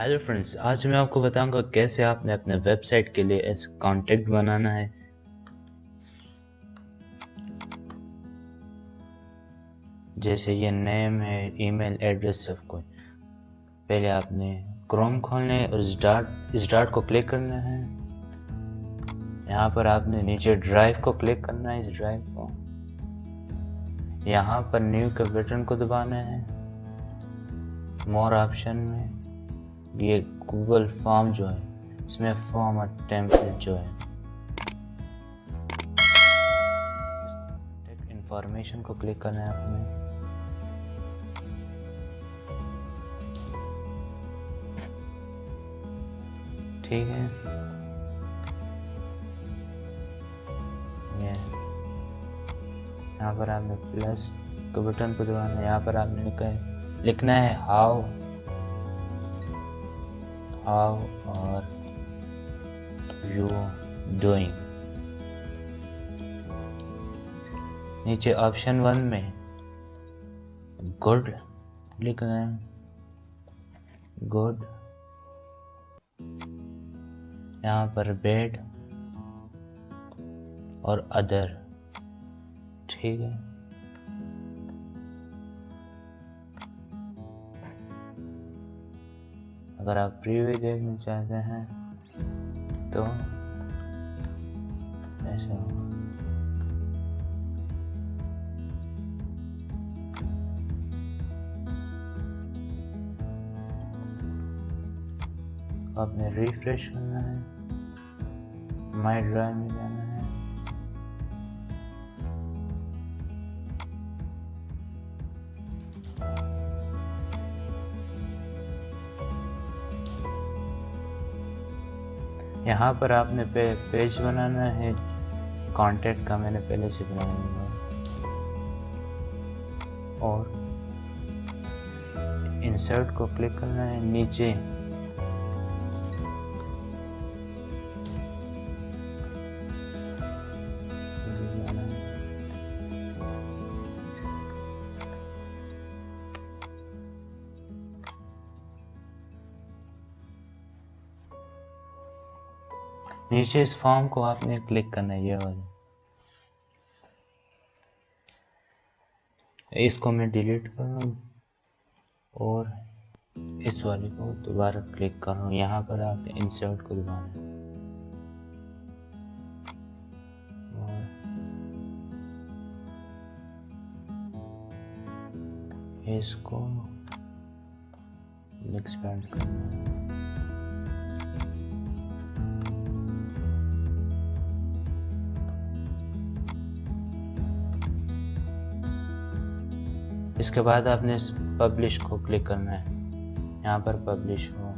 Hello friends, आज मैं आपको बताऊंगा कैसे आपने अपने वेबसाइट के लिए ऐसे कॉन्टेक्ट बनाना है। जैसे ये नेम है, ईमेल एड्रेस, सब कुछ। पहले आपने क्रोम खोलना है और स्टार्ट को क्लिक करना है। यहाँ पर आपने नीचे ड्राइव को क्लिक करना है, इस ड्राइव को। यहाँ पर न्यू के बटन को दबाना है। मोर ऑप्शन में ये गूगल फॉर्म जो है, इसमें फॉर्म और टेम्पलेट जो है, इंफॉर्मेशन को क्लिक करना है आपने। ठीक है, ये यहाँ पर आपने प्लस के बटन को दबाना है। यहाँ पर आपने लिखना है हाउ और यू डूइंग। नीचे ऑप्शन 1 में गुड लिखना है, गुड। यहाँ पर बैड और अदर। ठीक है, अगर आप प्रीव्यू देखना चाहते हैं तो ऐसा होगा। आपने रिफ्रेश करना है, माई ड्राइव में जाना है। यहाँ पर आपने पेज बनाना है कांटेक्ट का, मैंने पहले से बनाया हुआ है। और इंसर्ट को क्लिक करना है। नीचे इस फॉर्म को आपने क्लिक करना है, ये वाला। इसको मैं डिलीट कर रहा हूँ और इस वाले को दोबारा क्लिक कर रहा हूँ। यहाँ पर आपने इंसर्ट को दबाना है और इसको एक्सपेंड करना है। इसके बाद आपने पब्लिश को क्लिक करना है। यहाँ पर पब्लिश हो,